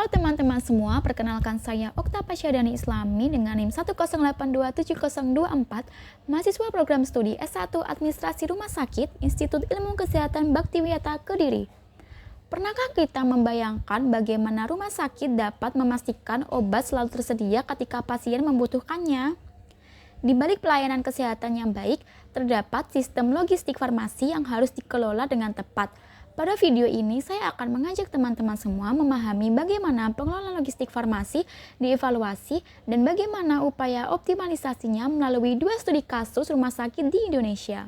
Halo teman-teman semua, perkenalkan saya Okta Pasyadani Islami dengan NIM 1082704, mahasiswa program studi S1 Administrasi Rumah Sakit, Institut Ilmu Kesehatan Baktiwiyata Kediri. Pernahkah kita membayangkan bagaimana rumah sakit dapat memastikan obat selalu tersedia ketika pasien membutuhkannya? Di balik pelayanan kesehatan yang baik, terdapat sistem logistik farmasi yang harus dikelola dengan tepat. Pada video ini, saya akan mengajak teman-teman semua memahami bagaimana pengelolaan logistik farmasi dievaluasi dan bagaimana upaya optimalisasinya melalui 2 studi kasus rumah sakit di Indonesia.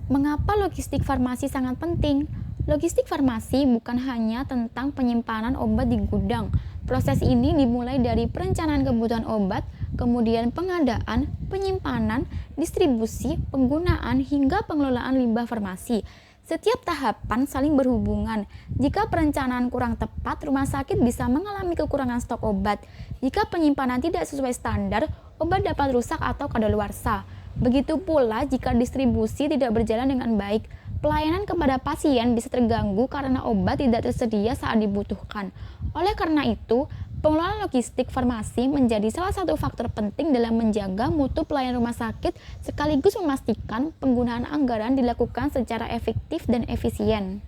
Mengapa logistik farmasi sangat penting? Logistik farmasi bukan hanya tentang penyimpanan obat di gudang. Proses ini dimulai dari perencanaan kebutuhan obat, kemudian pengadaan, penyimpanan, distribusi, penggunaan, hingga pengelolaan limbah farmasi. Setiap tahapan saling berhubungan. Jika perencanaan kurang tepat, rumah sakit bisa mengalami kekurangan stok obat. Jika penyimpanan tidak sesuai standar, obat dapat rusak atau kadaluarsa. Begitu pula jika distribusi tidak berjalan dengan baik, pelayanan kepada pasien bisa terganggu karena obat tidak tersedia saat dibutuhkan. Oleh karena itu, pengelolaan logistik farmasi menjadi salah satu faktor penting dalam menjaga mutu pelayanan rumah sakit sekaligus memastikan penggunaan anggaran dilakukan secara efektif dan efisien.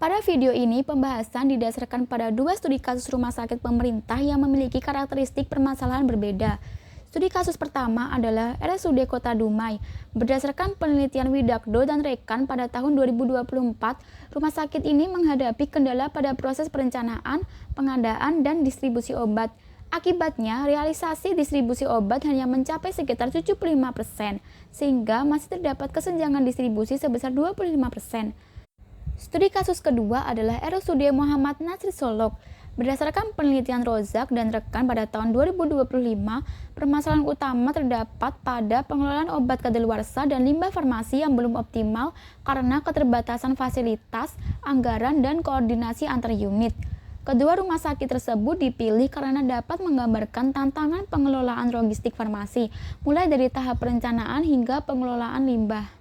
Pada video ini, pembahasan didasarkan pada 2 studi kasus rumah sakit pemerintah yang memiliki karakteristik permasalahan berbeda. Studi kasus pertama adalah RSUD Kota Dumai. Berdasarkan penelitian Widakdo dan rekan pada tahun 2024, rumah sakit ini menghadapi kendala pada proses perencanaan, pengadaan, dan distribusi obat. Akibatnya, realisasi distribusi obat hanya mencapai sekitar 75%, sehingga masih terdapat kesenjangan distribusi sebesar 25%. Studi kasus kedua adalah RSUD Muhammad Nasri Solok. Berdasarkan penelitian Rozak dan rekan pada tahun 2025, permasalahan utama terdapat pada pengelolaan obat kadaluarsa dan limbah farmasi yang belum optimal karena keterbatasan fasilitas, anggaran, dan koordinasi antar unit. Kedua rumah sakit tersebut dipilih karena dapat menggambarkan tantangan pengelolaan logistik farmasi, mulai dari tahap perencanaan hingga pengelolaan limbah.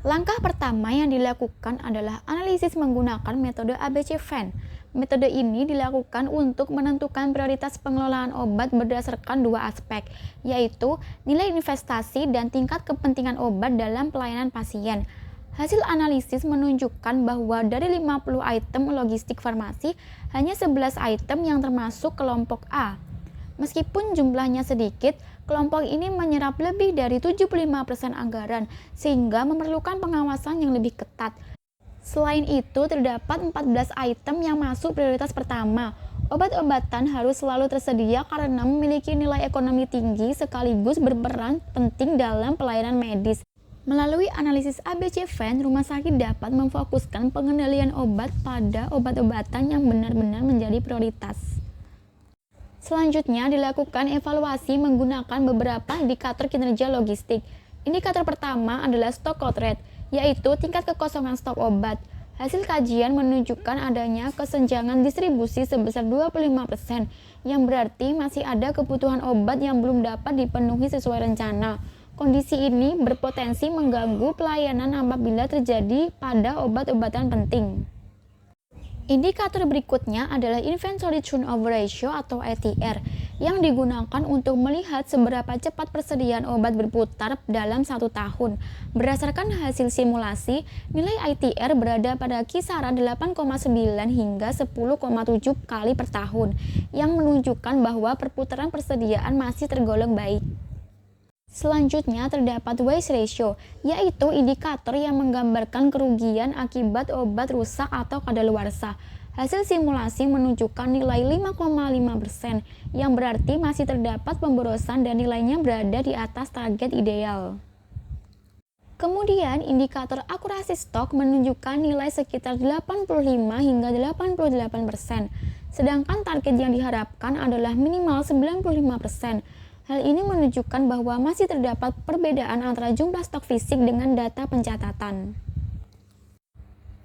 Langkah pertama yang dilakukan adalah analisis menggunakan metode ABC-FEN. Metode ini dilakukan untuk menentukan prioritas pengelolaan obat berdasarkan 2 aspek, yaitu nilai investasi dan tingkat kepentingan obat dalam pelayanan pasien. Hasil analisis menunjukkan bahwa dari 50 item logistik farmasi, hanya 11 item yang termasuk kelompok A. Meskipun jumlahnya sedikit, kelompok ini menyerap lebih dari 75% anggaran, sehingga memerlukan pengawasan yang lebih ketat. Selain itu, terdapat 14 item yang masuk prioritas pertama. Obat-obatan harus selalu tersedia karena memiliki nilai ekonomi tinggi sekaligus berperan penting dalam pelayanan medis. Melalui analisis ABC-FEN, rumah sakit dapat memfokuskan pengendalian obat pada obat-obatan yang benar-benar menjadi prioritas. Selanjutnya, dilakukan evaluasi menggunakan beberapa indikator kinerja logistik. Indikator pertama adalah stock out rate, yaitu tingkat kekosongan stok obat. Hasil kajian menunjukkan adanya kesenjangan distribusi sebesar 25%, yang berarti masih ada kebutuhan obat yang belum dapat dipenuhi sesuai rencana. Kondisi ini berpotensi mengganggu pelayanan apabila terjadi pada obat-obatan penting. Indikator berikutnya adalah Inventory Turnover Ratio atau ITR yang digunakan untuk melihat seberapa cepat persediaan obat berputar dalam 1 tahun. Berdasarkan hasil simulasi, nilai ITR berada pada kisaran 8,9 hingga 10,7 kali per tahun, yang menunjukkan bahwa perputaran persediaan masih tergolong baik. Selanjutnya terdapat waste ratio, yaitu indikator yang menggambarkan kerugian akibat obat rusak atau kadaluarsa. Hasil simulasi menunjukkan nilai 5,5%, yang berarti masih terdapat pemborosan dan nilainya berada di atas target ideal. Kemudian, indikator akurasi stok menunjukkan nilai sekitar 85 hingga 88%, sedangkan target yang diharapkan adalah minimal 95%. Hal ini menunjukkan bahwa masih terdapat perbedaan antara jumlah stok fisik dengan data pencatatan.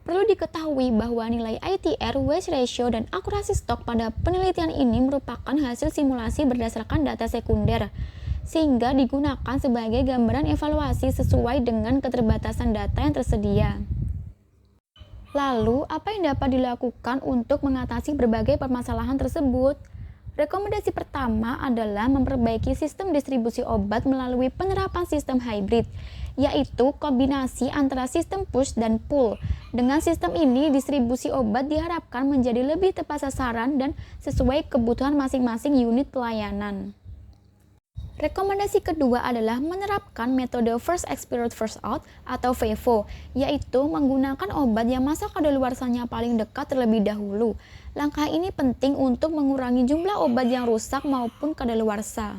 Perlu diketahui bahwa nilai ITR, waste ratio, dan akurasi stok pada penelitian ini merupakan hasil simulasi berdasarkan data sekunder, sehingga digunakan sebagai gambaran evaluasi sesuai dengan keterbatasan data yang tersedia. Lalu, apa yang dapat dilakukan untuk mengatasi berbagai permasalahan tersebut? Rekomendasi pertama adalah memperbaiki sistem distribusi obat melalui penerapan sistem hybrid, yaitu kombinasi antara sistem push dan pull. Dengan sistem ini, distribusi obat diharapkan menjadi lebih tepat sasaran dan sesuai kebutuhan masing-masing unit pelayanan. Rekomendasi kedua adalah menerapkan metode First Expired First Out atau FIFO, yaitu menggunakan obat yang masa kadaluarsanya paling dekat terlebih dahulu. Langkah ini penting untuk mengurangi jumlah obat yang rusak maupun kadaluarsa.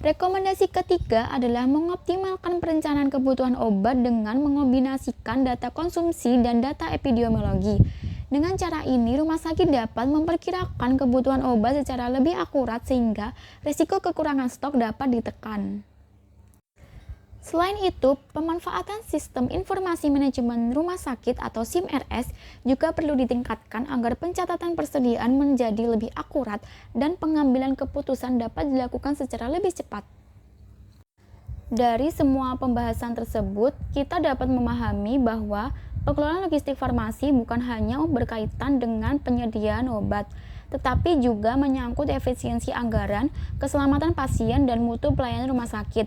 Rekomendasi ketiga adalah mengoptimalkan perencanaan kebutuhan obat dengan mengombinasikan data konsumsi dan data epidemiologi. Dengan cara ini, rumah sakit dapat memperkirakan kebutuhan obat secara lebih akurat sehingga risiko kekurangan stok dapat ditekan. Selain itu, pemanfaatan sistem informasi manajemen rumah sakit atau SIM-RS juga perlu ditingkatkan agar pencatatan persediaan menjadi lebih akurat dan pengambilan keputusan dapat dilakukan secara lebih cepat. Dari semua pembahasan tersebut, kita dapat memahami bahwa pengelolaan logistik farmasi bukan hanya berkaitan dengan penyediaan obat, tetapi juga menyangkut efisiensi anggaran, keselamatan pasien, dan mutu pelayanan rumah sakit.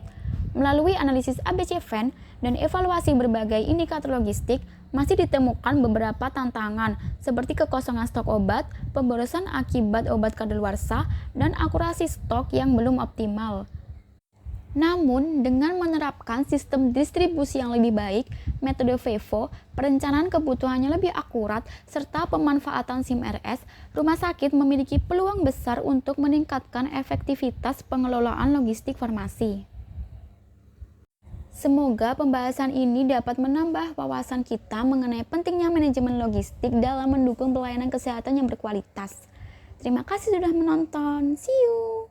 Melalui analisis ABC-FAN dan evaluasi berbagai indikator logistik, masih ditemukan beberapa tantangan seperti kekosongan stok obat, pemborosan akibat obat kadaluarsa, dan akurasi stok yang belum optimal. Namun, dengan menerapkan sistem distribusi yang lebih baik, metode FIFO, perencanaan kebutuhannya lebih akurat, serta pemanfaatan SIM-RS, rumah sakit memiliki peluang besar untuk meningkatkan efektivitas pengelolaan logistik farmasi. Semoga pembahasan ini dapat menambah wawasan kita mengenai pentingnya manajemen logistik dalam mendukung pelayanan kesehatan yang berkualitas. Terima kasih sudah menonton. See you!